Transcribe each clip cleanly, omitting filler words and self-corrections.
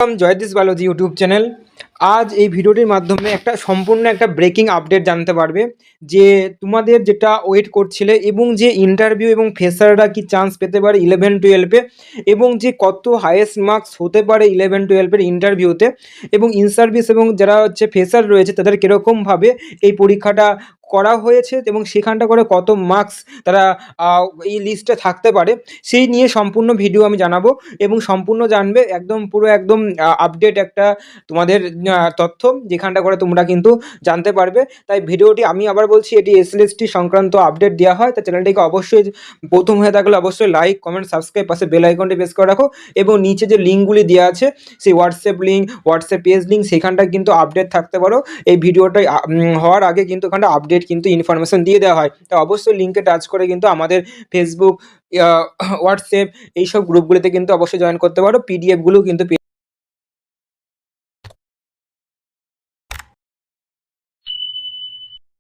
জয়দীশ বালোজি YouTube channel. আজ এই ভিডিওটির মাধ্যমে সম্পূর্ণ একটা ব্রেকিং আপডেট জানতে পারবে যে তোমাদের যেটা ওয়েট করছিলে এবং যে ইন্টারভিউ এবং ফ্রেশাররা কি চান্স পেতে পারে 11-12-এ এবং যে কত হাইয়েস্ট মার্কস হতে পারে 11-12-এর ইন্টারভিউতে এবং ইন সার্ভিস এবং যারা হচ্ছে ফ্রেশার রয়েছে তাদের কীরকমভাবে এই পরীক্ষাটা করা হয়েছে এবং সেখানটা করে কত মার্কস তারা এই লিস্টে থাকতে পারে সেই নিয়ে সম্পূর্ণ ভিডিও আমি জানাবো এবং সম্পূর্ণ জানবে একদম পুরো একদম আপডেট একটা তোমাদের তথ্য যেখানটা করে তোমরা কিন্তু জানতে পারবে। তাই ভিডিওটি আমি আবার বলছি এটি এসএলএসটি সংক্রান্ত আপডেট দেওয়া হয়, তাই চ্যানেলটিকে অবশ্যই প্রথম হয়ে থাকলে অবশ্যই লাইক কমেন্ট সাবস্ক্রাইব পাশে বেল আইকনটি প্রেস করে রাখো এবং নিচে যে লিঙ্কগুলি দেওয়া আছে সেই WhatsApp link WhatsApp page link সেখানটা কিন্তু আপডেট থাকতে পারো। এই ভিডিওটা হওয়ার আগে কিন্তু এখানটা আপডেট কিন্তু ইনফরমেশন দিয়ে দেওয়া হয়, তাই অবশ্যই লিঙ্কে টাচ করে কিন্তু আমাদের ফেসবুক হোয়াটসঅ্যাপ এইসব গ্রুপগুলিতে কিন্তু অবশ্যই জয়েন করতে পারো। পিডিএফগুলো কিন্তু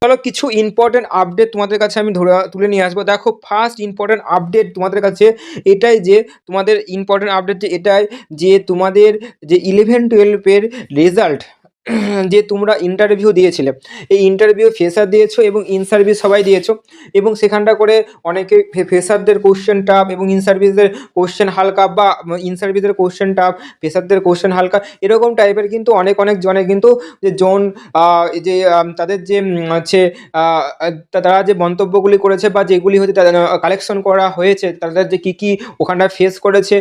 চলো কিছু ইম্পর্টেন্ট আপডেট তোমাদের কাছে আমি তুলে নিয়ে আসবো। দেখো ফার্স্ট ইম্পর্টেন্ট আপডেট তোমাদের কাছে এটাই যে তোমাদের ইম্পর্টেন্ট আপডেট যে এটাই যে তোমাদের যে 11-12-এর রেজাল্ট যে তোমরা ইন্টারভিউ দিয়েছিলে এই ইন্টারভিউ ফ্রেশার দিয়েছো এবং ইন সার্ভিস সবাই দিয়েছো এবং সেখানটা করে অনেকে ফ্রেশারদের কোশ্চেন টাফ এবং ইন সার্ভিসদের কোশ্চেন হালকা বা ইন সার্ভিসের কোশ্চেন টাফ ফ্রেশারদের কোশ্চেন হালকা এরকম টাইপের কিন্তু অনেক জনে কিন্তু যে জোন যে তাদের যে হচ্ছে তারা যে মন্তব্যগুলি করেছে বা যেগুলি হচ্ছে কালেকশন করা হয়েছে তাদের যে কী ওখানটা ফেস করেছে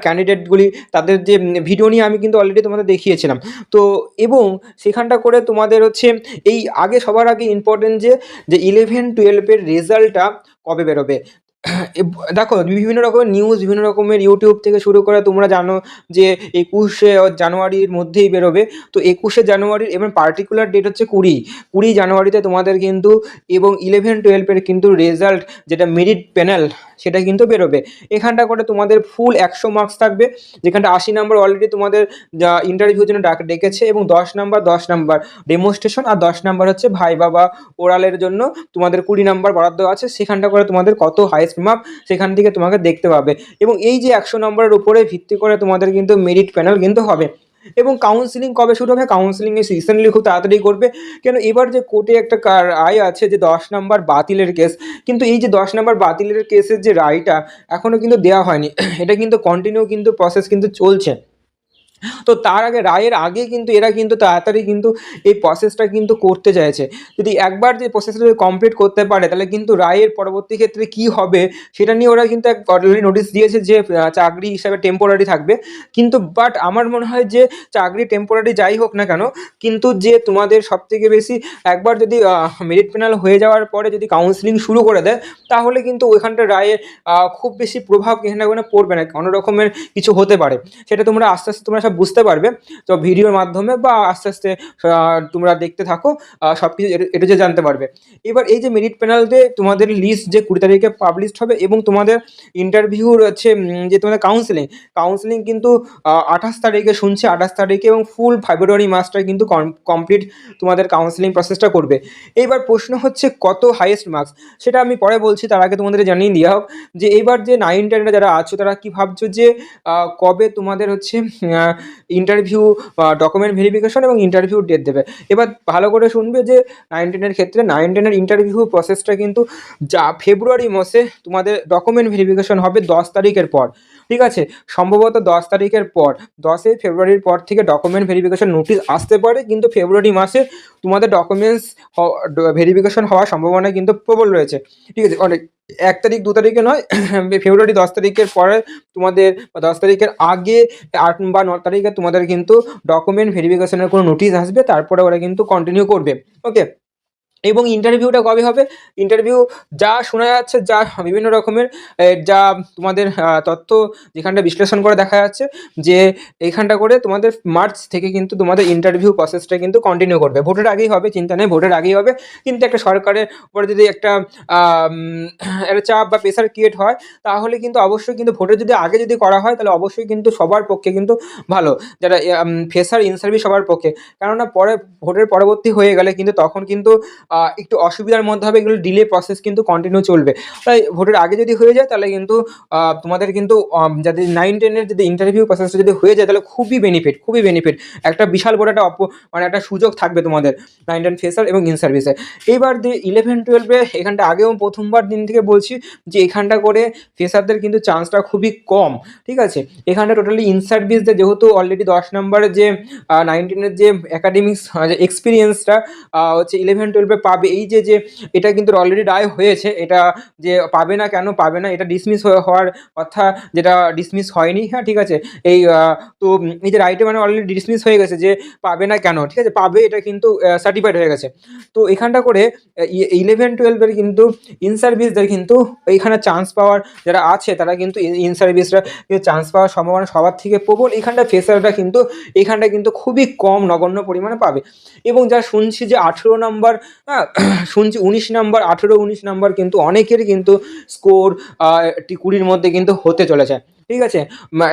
ক্যান্ডিডেটগুলি তাদের যে ভিডিও নিয়ে আমি কিন্তু অলরেডি তোমাদের দেখিয়েছিলাম। তো এবং সেখানটা করে তোমাদের হচ্ছে এই সবার আগে ইম্পর্টেন্ট যে 11-12-এর রেজাল্টটা কবে বেরোবে। দেখো বিভিন্ন রকমের নিউজ বিভিন্ন রকমের ইউটিউব থেকে শুরু করে তোমরা জানো যে 21শে জানুয়ারির মধ্যেই বেরোবে। তো 21শে জানুয়ারির এবং পার্টিকুলার ডেট হচ্ছে 20 জানুয়ারিতে তোমাদের কিন্তু এবং 11-12-এর কিন্তু রেজাল্ট যেটা মেরিট প্যানেল সেটা কিন্তু বেরোবে। এখানটা করে তোমাদের ফুল 100 মার্কস থাকবে, যেখানটা 80 নাম্বার অলরেডি তোমাদের ইন্টারভিউর জন্য ডেকেছে এবং 10 নাম্বার ডেমনস্ট্রেশন আর 10 নাম্বার হচ্ছে ভাইবা বা ওরালের জন্য তোমাদের 20 নাম্বার বরাদ্দ আছে। সেখানটা করে তোমাদের কত হাইস্ট মার্ক সেখান থেকে তোমাকে দেখতে পাবে এবং এই যে 100 নম্বরের উপরে ভিত্তি করে তোমাদের কিন্তু মেরিট প্যানেল কিন্তু হবে। এবং কাউন্সিলিং কবে শুরু হবে? কাউন্সিলিং রিসেন্টলি খুব তাড়াতাড়ি করবে, কেন এবার যে কোর্টে একটা রায় আছে যে 10 নাম্বার বাতিলের কেস, কিন্তু এই যে 10 নাম্বার বাতিলের কেসের যে রায়টা এখনও কিন্তু দেওয়া হয়নি, এটা কিন্তু কন্টিনিউ কিন্তু প্রসেস কিন্তু চলছে। তো তার আগে রায়ের আগে কিন্তু এরা কিন্তু তাড়াতাড়ি কিন্তু এই প্রসেসটা কিন্তু করতে চাইছে। যদি একবার যে প্রসেসটা কমপ্লিট করতে পারে তাহলে কিন্তু রায়ের পরবর্তী ক্ষেত্রে কি হবে সেটা নিয়ে ওরা কিন্তু অলরেডি নোটিশ দিয়েছে যে চাকরি হিসাবে টেম্পোরারি থাকবে। কিন্তু বাট আমার মনে হয় যে চাকরি টেম্পোরারি যাই হোক না কেন, কিন্তু যে তোমাদের সবথেকে বেশি একবার যদি মেরিট প্যানেল হয়ে যাওয়ার পরে যদি কাউন্সিলিং শুরু করে দেয় তাহলে কিন্তু ওইখানটা রায়ে খুব বেশি প্রভাব এখানে পড়বে না, কোনো রকমের কিছু হতে পারে। সেটা তোমরা আস্তে আস্তে তোমরা সব বুঝতে পারবে তো ভিডিওর মাধ্যমে বা আস্তে আস্তে তোমরা দেখতে থাকো, সব কিছু এটা যে জানতে পারবে। এবার এই যে মেরিট প্যানেলতে তোমাদের লিস্ট যে 20 তারিখে পাবলিশড হবে এবং তোমাদের ইন্টারভিউর হচ্ছে যে তোমাদের কাউন্সিলিং কিন্তু 28 তারিখে শুনছি 28 তারিখে এবং ফুল ফেব্রুয়ারি মাসটা কিন্তু কমপ্লিট তোমাদের কাউন্সিলিং প্রসেসটা করবে। এইবার প্রশ্ন হচ্ছে কত হাইয়েস্ট মার্কস, সেটা আমি পরে বলছি, তার আগে তোমাদের জানিয়ে দেওয়া হোক যে এইবার যে 9-10 যারা আছো তারা কি ভাবছো যে কবে তোমাদের হচ্ছে ইন্টারভিউ ডকুমেন্ট ভেরিফিকেশন এবং ইন্টারভিউ ডেট দেবে। এবার ভালো করে শুনবে যে 9-10-এর ক্ষেত্রে 9-10-এর ইন্টারভিউ প্রসেসটা কিন্তু ফেব্রুয়ারি মাসে তোমাদের ডকুমেন্ট ভেরিফিকেশন হবে 10 তারিখের পর, ঠিক আছে? সম্ভবত 10 তারিখের পর 10 ফেব্রুয়ারির পর থেকে ডকুমেন্ট ভেরিফিকেশন নোটিশ আসতে পারে, কিন্তু ফেব্রুয়ারি মাসে তোমাদের ডকুমেন্টস ভেরিফিকেশন হওয়ার সম্ভাবনা কিন্তু প্রবল রয়েছে, ঠিক আছে? অনেক 1 তারিখ 2 তারিখে নয়, ফেব্রুয়ারি 10 তারিখের পরে তোমাদের 10 তারিখের আগে 8 বা 9 তারিখে তোমাদের কিন্তু ডকুমেন্ট ভেরিফিকেশনের কোনো নোটিশ আসবে, তারপরে ওরা কিন্তু কন্টিনিউ করবে। ওকে, এবং ইন্টারভিউটা কবে হবে? ইন্টারভিউ যা শোনা যাচ্ছে, যা বিভিন্ন রকমের যা তোমাদের তথ্য যেখানটা বিশ্লেষণ করে দেখা যাচ্ছে যে এইখানটা করে তোমাদের মার্চ থেকে কিন্তু তোমাদের ইন্টারভিউ প্রসেসটা কিন্তু কন্টিনিউ করবে। ভোটের আগেই হবে, চিন্তা নেই, ভোটের আগেই হবে, কিন্তু একটা সরকারের উপরে যদি একটা চাপ বা প্রেশার ক্রিয়েট হয় তাহলে কিন্তু অবশ্যই কিন্তু ভোটের যদি আগে যদি করা হয় তাহলে অবশ্যই কিন্তু সবার পক্ষে কিন্তু ভালো, যারা ফ্রেশার ইন সার্ভিস সবার পক্ষে। কেননা পরে ভোটের পরবর্তী হয়ে গেলে কিন্তু তখন কিন্তু একটু অসুবিধার মধ্যে হবে, এগুলো ডিলে প্রসেস কিন্তু কন্টিনিউ চলবে। তাই ভোটের আগে যদি হয়ে যায় তাহলে কিন্তু তোমাদের কিন্তু যাদের 9-10-এর যদি ইন্টারভিউ প্রসেসটা যদি হয়ে যায় তাহলে খুবই বেনিফিট, খুবই বেনিফিট। একটা বিশাল বড় একটা মানে একটা সুযোগ থাকবে তোমাদের 9-10 ফ্রেশার এবং ইন সার্ভিসে। এইবার যে 11-12-এ এখানটা আগেও প্রথমবার দিন থেকে বলছি যে এখানটা করে ফ্রেশারদের কিন্তু চান্সটা খুবই কম, ঠিক আছে? এখানটা টোটালি ইন সার্ভিসদের যেহেতু অলরেডি 10 নম্বরের যে 9-10-এর যে একাডেমিক্স যে এক্সপিরিয়েন্সটা হচ্ছে 11-12-এ পাবে, এই যে এটা কিন্তু অলরেডি রায় হয়েছে, এটা যে পাবে না, কেন পাবে না, এটা ডিসমিস হওয়ার কথা, যেটা ডিসমিস হয়নি, হ্যাঁ ঠিক আছে? এই তো এই যে রায়টা মানে অলরেডি ডিসমিস হয়ে গেছে যে পাবে না কেন, ঠিক আছে? পাবে, এটা কিন্তু সার্টিফাইড হয়ে গেছে। তো এখানটা করে 11-12-এর কিন্তু ইন সার্ভিসদের কিন্তু এইখানে চান্স পাওয়ার যারা আছে তারা কিন্তু ইন সার্ভিসরা চান্স পাওয়ার সম্ভাবনা সবার থেকে প্রবল। এখানটা ফ্রেশাররা কিন্তু এখানটা কিন্তু খুবই কম, নগণ্য পরিমাণে পাবে। এবং যা শুনছি যে 18 নম্বর, হ্যাঁ শুনছি 19 নম্বর, 18-19 নম্বর কিন্তু অনেকের কিন্তু স্কোর 20-র মধ্যে কিন্তু হতে চলেছে, ঠিক আছে?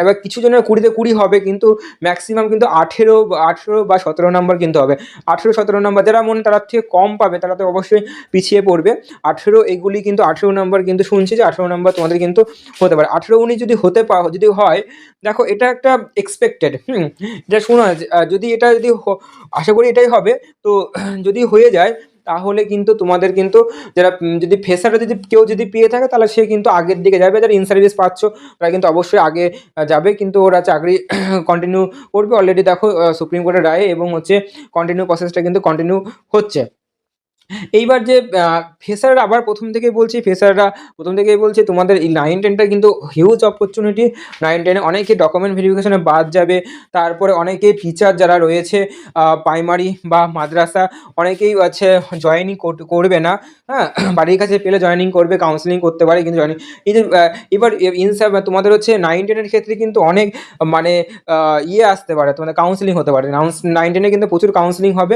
এবার কিছু জনের 20-তে 20 হবে, কিন্তু ম্যাক্সিমাম কিন্তু 18 বা 17 নম্বর কিন্তু হবে। 18-17 নম্বর যারা মনে তার থেকে কম পাবে তারা তো অবশ্যই পিছিয়ে পড়বে। 18 এগুলি কিন্তু 18 নম্বর কিন্তু শুনছি যে 18 নম্বর তোমাদের কিন্তু হতে পারে। 18-19 যদি যদি হয়, দেখো এটা একটা এক্সপেক্টেড, এটা শোনা যদি এটা যদি আশা করি এটাই হবে। তো যদি হয়ে যায় তাহলে কিন্তু তোমাদের কিন্তু যারা যদি ফ্রেশাররা যদি কেউ যদি পেয়ে থাকে তাহলে সে কিন্তু আগের দিকে যাবে। যারা ইন সার্ভিস পাচ্ছ তারা কিন্তু অবশ্যই আগে যাবে, কিন্তু ওরা চাকরি কন্টিনিউ করবে। অলরেডি দেখো সুপ্রিম কোর্টের রায়ে এবং হচ্ছে কন্টিনিউ প্রসেসটা কিন্তু কন্টিনিউ হচ্ছে। এইবার যে ফ্রেশাররা, আবার প্রথম থেকেই বলছি, ফ্রেশাররা প্রথম থেকেই বলছি তোমাদের এই 9-10টা কিন্তু হিউজ অপরচুনিটি। 9-10-এ অনেকে ডকুমেন্ট ভেরিফিকেশনে বাদ যাবে, তারপরে অনেকেই টিচার যারা রয়েছে প্রাইমারি বা মাদ্রাসা, অনেকেই আছে জয়েনিং করবে না, হ্যাঁ বাড়ির কাছে পেলে জয়েনিং করবে, কাউন্সেলিং করতে পারে, কিন্তু জয়েনিং এই যে এবার তোমাদের হচ্ছে 9-10-এর ক্ষেত্রে কিন্তু অনেক মানে ইয়ে আসতে পারে, তোমাদের কাউন্সেলিং হতে পারে। 9-10-এ কিন্তু প্রচুর কাউন্সেলিং হবে,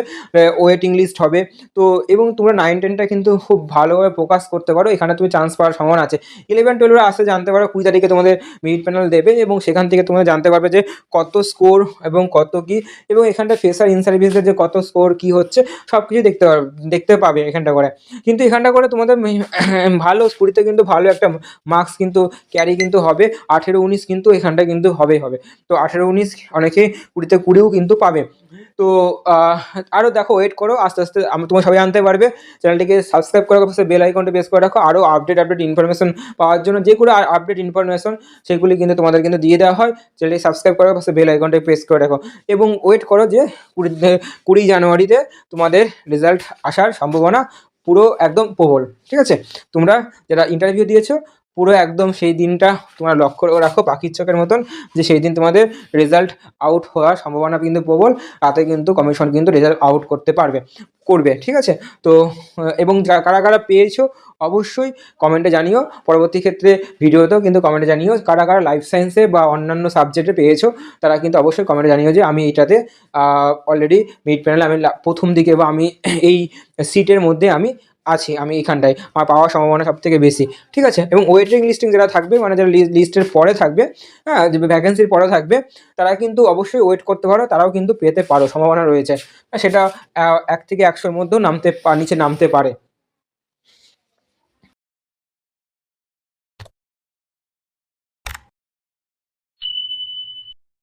ওয়েটিং লিস্ট হবে। তো এবং তোমরা 9-10টা কিন্তু খুব ভালোভাবে ফোকাস করতে পারো, এখানে তুমি চান্স পাওয়ার সম্ভাবনা আছে। 11-12 আসতে জানতে পারো 20 তারিখে তোমাদের মেরিট প্যানেল দেবে এবং সেখান থেকে তোমরা জানতে পারবে যে কত স্কোর এবং কত কী, এবং এখানটা ফ্রেশার ইন সার্ভিসের যে কত স্কোর কী হচ্ছে সব কিছু দেখতে পাবে এখানটা করে। কিন্তু এখানটা করে তোমাদের ভালো 20-তে কিন্তু ভালো একটা মার্কস কিন্তু ক্যারি কিন্তু হবে। 18-19 কিন্তু এখানটা কিন্তু হবে। তো 18-19 অনেকে 20-তে 20ও কিন্তু পাবে। তো আরও দেখো, ওয়েট করো, আস্তে আস্তে তোমরা সবাই জানতে পারবে। চ্যানেলটিকে সাবস্ক্রাইব করে রাখো, বেল আইকনটা প্রেস করে রাখো, আরও আপডেট ইনফরমেশন পাওয়ার জন্য। যে কোনো আপডেট ইনফরমেশন সেগুলি কিন্তু তোমাদের কিন্তু দিয়ে দেওয়া হয়। চ্যানেলটি সাবস্ক্রাইব করে রাখো, বেল আইকনটা প্রেস করে রাখো এবং ওয়েট করো যে 20 জানুয়ারিতে তোমাদের রেজাল্ট আসার সম্ভাবনা পুরো একদম প্রবল, ঠিক আছে? তোমরা যারা ইন্টারভিউ দিয়েছো পুরো একদম সেই দিনটা তোমরা লক্ষ্য রাখো পাখির চোখের মতন, যে সেই দিন তোমাদের রেজাল্ট আউট হওয়ার সম্ভাবনা কিন্তু প্রবল। তাতে কিন্তু কমিশন কিন্তু রেজাল্ট আউট করবে, ঠিক আছে? তো এবং কারা কারা পেয়েছো অবশ্যই কমেন্টে জানিও। পরবর্তী ক্ষেত্রে ভিডিওতেও কিন্তু কমেন্টে জানিও কারা কারা লাইফ সায়েন্সে বা অন্যান্য সাবজেক্টে পেয়েছো। তারা কিন্তু অবশ্যই কমেন্টে জানিও যে আমি এইটাতে অলরেডি মিড প্যানেলে আমি প্রথম দিকে বা আমি এই সিটের মধ্যে আমি আছি, আমি এখানটায় আমার পাওয়ার সম্ভাবনা সবথেকে বেশি, ঠিক আছে? এবং ওয়েটিং লিস্টিং যারা থাকবে, মানে যারা লিস্টের পরে থাকবে, হ্যাঁ যে ভ্যাকেন্সির পরে থাকবে, তারা কিন্তু অবশ্যই ওয়েট করতে পারো, তারাও কিন্তু পেতে পারো, সম্ভাবনা রয়েছে। সেটা 1 থেকে 100-র মধ্যেও নিচে নামতে পারে।